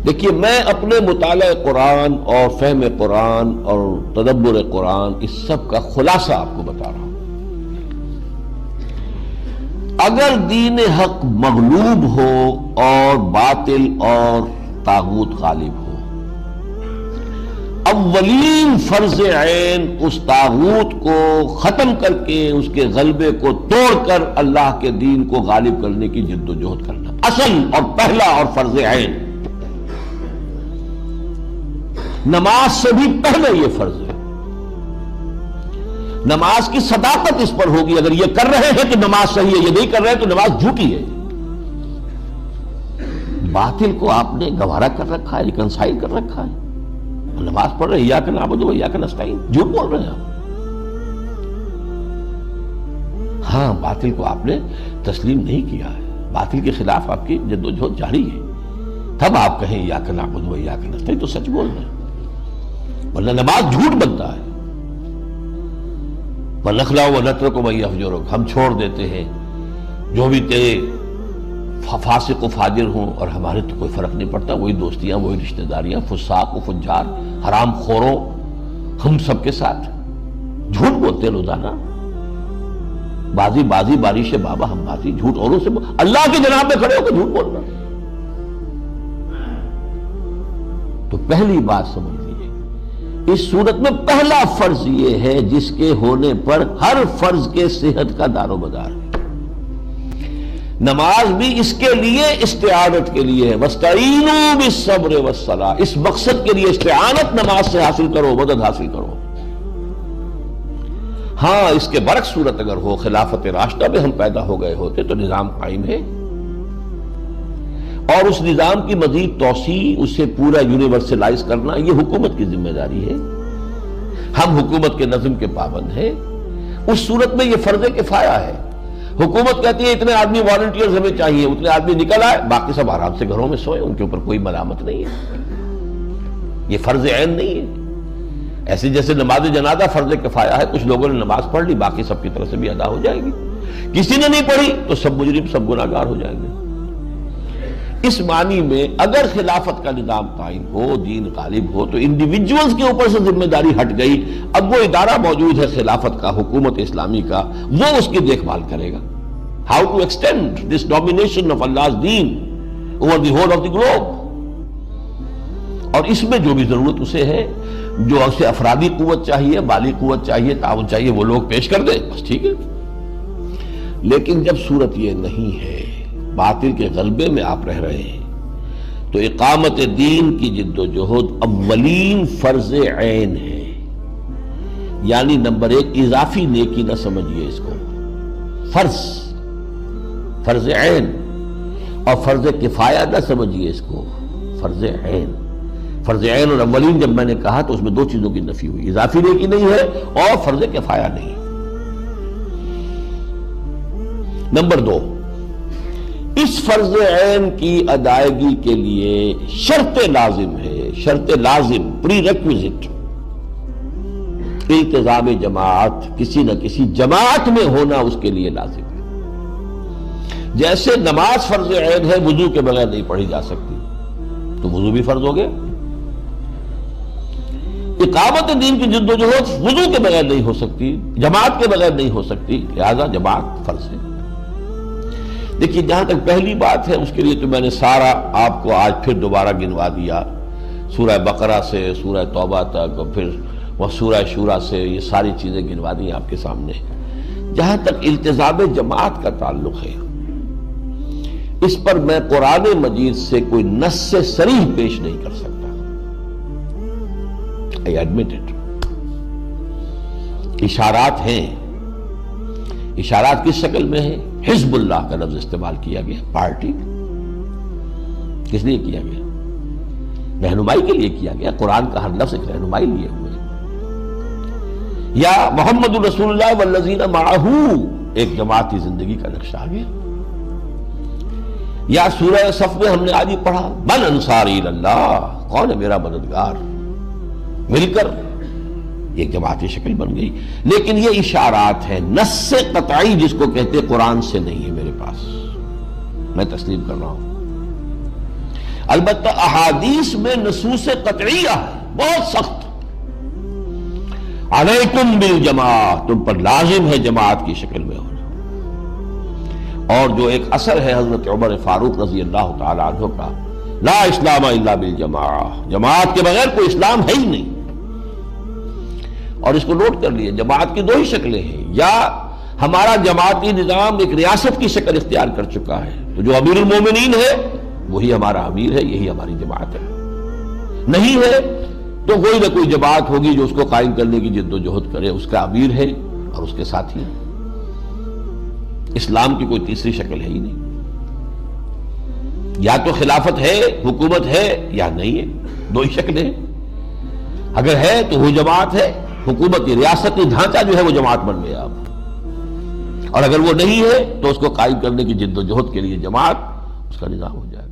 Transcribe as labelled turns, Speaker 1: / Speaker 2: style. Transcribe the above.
Speaker 1: دیکھیے میں اپنے مطالعہ قرآن اور فہم قرآن اور تدبر قرآن اس سب کا خلاصہ آپ کو بتا رہا ہوں۔ اگر دین حق مغلوب ہو اور باطل اور طاغوت غالب ہو، اولین فرض عین اس طاغوت کو ختم کر کے اس کے غلبے کو توڑ کر اللہ کے دین کو غالب کرنے کی جد و جہد کرنا، اصل اور پہلا اور فرض عین۔ نماز سے بھی پہلے یہ فرض ہے۔ نماز کی صداقت اس پر ہوگی، اگر یہ کر رہے ہیں تو نماز صحیح ہے، یہ نہیں کر رہے تو نماز جھوٹی ہے۔ باطل کو آپ نے گوارا کر رکھا ہے، ریکنسائل کر رکھا ہے، نماز پڑھ رہے ہیں ایاک نعبد و ایاک نستعین، جھوٹ بول رہے ہیں آپ۔ ہاں باطل کو آپ نے تسلیم نہیں کیا ہے، باطل کے خلاف آپ کی جد و جہد جاری ہے، تب آپ کہیں ایاک نعبد و ایاک نستعین تو سچ بول رہے ہیں، ورنہ نماز جھوٹ بنتا ہے۔ وَنَخْلَعُ وَنَتْرُكُ مَن يَفْجُرُكَ، ہم چھوڑ دیتے ہیں جو بھی تیرے فاسق و فاجر ہوں، اور ہمارے تو کوئی فرق نہیں پڑتا، وہی دوستیاں، وہی رشتہ داریاں، فساق و فجار، حرام خوروں، ہم سب کے ساتھ جھوٹ بولتے ہیں روزانہ۔ بازی بازی بارش بابا ہم بازی، جھوٹ اوروں سے اللہ کے جناب میں کھڑے ہو کے جھوٹ بولنا۔ تو پہلی بات سمجھ لیجیے، اس صورت میں پہلا فرض یہ ہے جس کے ہونے پر ہر فرض کے صحت کا دار و مدار ہے۔ نماز بھی اس کے لیے استعانت کے لیے ہے، وَاسْتَعِینُوا بِالصَّبْرِ وَالصَّلَاةِ، اس مقصد کے لیے استعانت نماز سے حاصل کرو، مدد حاصل کرو۔ ہاں اس کے برعکس صورت اگر ہو، خلافت راشدہ میں ہم پیدا ہو گئے ہوتے تو نظام قائم ہے، اور اس نظام کی مزید توسیع، اسے پورا یونیورسلائز کرنا یہ حکومت کی ذمہ داری ہے، ہم حکومت کے نظم کے پابند ہیں۔ اس صورت میں یہ فرض کفایہ ہے، حکومت کہتی ہے اتنے آدمی والنٹیئرز ہمیں چاہیے، اتنے آدمی نکل آئے، باقی سب آرام سے گھروں میں سوئے، ان کے اوپر کوئی ملامت نہیں ہے، یہ فرض عین نہیں ہے۔ ایسے جیسے نماز جنازہ فرض کفایہ ہے، کچھ لوگوں نے نماز پڑھ لی، باقی سب کی طرف سے بھی ادا ہو جائے گی، کسی نے نہیں پڑھی تو سب مجرم، سب گناہگار ہو جائیں گے۔ اس معنی میں اگر خلافت کا نظام قائم ہو، دین غالب ہو، تو انڈیویجولز کے اوپر سے ذمہ داری ہٹ گئی، اب وہ ادارہ موجود ہے خلافت کا، حکومت اسلامی کا، وہ اس کی دیکھ بھال کرے گا۔ How to extend this domination of Allah's deen over the whole of the globe، اور اس میں جو بھی ضرورت اسے ہے، جو اسے افرادی قوت چاہیے، مالی قوت چاہیے، تعاون چاہیے، وہ لوگ پیش کر دیں، بس ٹھیک ہے۔ لیکن جب صورت یہ نہیں ہے، باطل کے غلبے میں آپ رہ رہے ہیں، تو اقامت دین کی جد و جہد اولین فرض عین ہے، یعنی نمبر ایک اضافی نیکی نہ سمجھیے اس کو، فرض عین، اور فرض کفایہ نہ سمجھیے اس کو، فرض عین۔ فرض عین اور اولین جب میں نے کہا تو اس میں دو چیزوں کی نفی ہوئی، اضافی نیکی نہیں ہے اور فرض کفایہ نہیں۔ نمبر دو، اس فرض عین کی ادائیگی کے لیے شرط لازم ہے، شرط لازم، پری ریکویزٹ، التزام جماعت، کسی نہ کسی جماعت میں ہونا اس کے لیے لازم ہے۔ جیسے نماز فرض عین ہے، وضو کے بغیر نہیں پڑھی جا سکتی، تو وضو بھی فرض ہو گیا۔ اقامت دین کی جد و جہد وضو کے بغیر نہیں ہو سکتی، جماعت کے بغیر نہیں ہو سکتی، لہذا جماعت فرض ہے۔ دیکھیے جہاں تک پہلی بات ہے، اس کے لیے تو میں نے سارا آپ کو آج پھر دوبارہ گنوا دیا، سورہ بقرہ سے سورہ توبہ تک، اور پھر وہ سورہ شورى سے، یہ ساری چیزیں گنوا دی آپ کے سامنے۔ جہاں تک التزام جماعت کا تعلق ہے، اس پر میں قرآن مجید سے کوئی نص صریح پیش نہیں کر سکتا، I admit it۔ اشارات ہیں، اشارات کس شکل میں ہیں؟ حزب اللہ کا لفظ استعمال کیا گیا، پارٹی، کس لیے کیا گیا؟ رہنمائی کے لیے کیا گیا، قرآن کا ہر لفظ ایک رہنمائی لیے ہوئے۔ یا محمد رسول اللہ والذین معہ، ایک جماعتی زندگی کا نقشہ آ گیا۔ یا سورہ صف میں ہم نے آج ہی پڑھا، من انصاری اللہ، کون ہے میرا مددگار، مل کر ایک جماعتی شکل بن گئی۔ لیکن یہ اشارات ہیں، نص قطعی جس کو کہتے قرآن سے نہیں ہے میرے پاس، میں تسلیم کر رہا ہوں۔ البتہ احادیث میں نصوص قطعیہ ہے بہت سخت، علیکم بالجماعت، تم پر لازم ہے جماعت کی شکل میں ہونا۔ اور جو ایک اثر ہے حضرت عمر فاروق رضی اللہ تعالی عنہ کا، لا اسلام الا بالجماعہ، جماعت کے بغیر کوئی اسلام ہے ہی نہیں۔ اور اس کو نوٹ کر لیے، جماعت کی دو ہی شکلیں ہیں، یا ہمارا جماعتی نظام ایک ریاست کی شکل اختیار کر چکا ہے، تو جو امیر المومنین ہے وہی ہمارا امیر ہے، یہی ہماری جماعت ہے، نہیں ہے تو کوئی نہ کوئی جماعت ہوگی جو اس کو قائم کرنے کی جد و جہد کرے، اس کا امیر ہے اور اس کے ساتھی ہیں۔ اسلام کی کوئی تیسری شکل ہے ہی نہیں، یا تو خلافت ہے، حکومت ہے، یا نہیں ہے، دو ہی شکلیں ہیں۔ اگر ہے تو وہ جماعت ہے، حکومتی ریاستی ڈھانچہ جو ہے وہ جماعت بن گیا اب، اور اگر وہ نہیں ہے تو اس کو قائم کرنے کی جد و جہد کے لیے جماعت اس کا نظام ہو جائے گا۔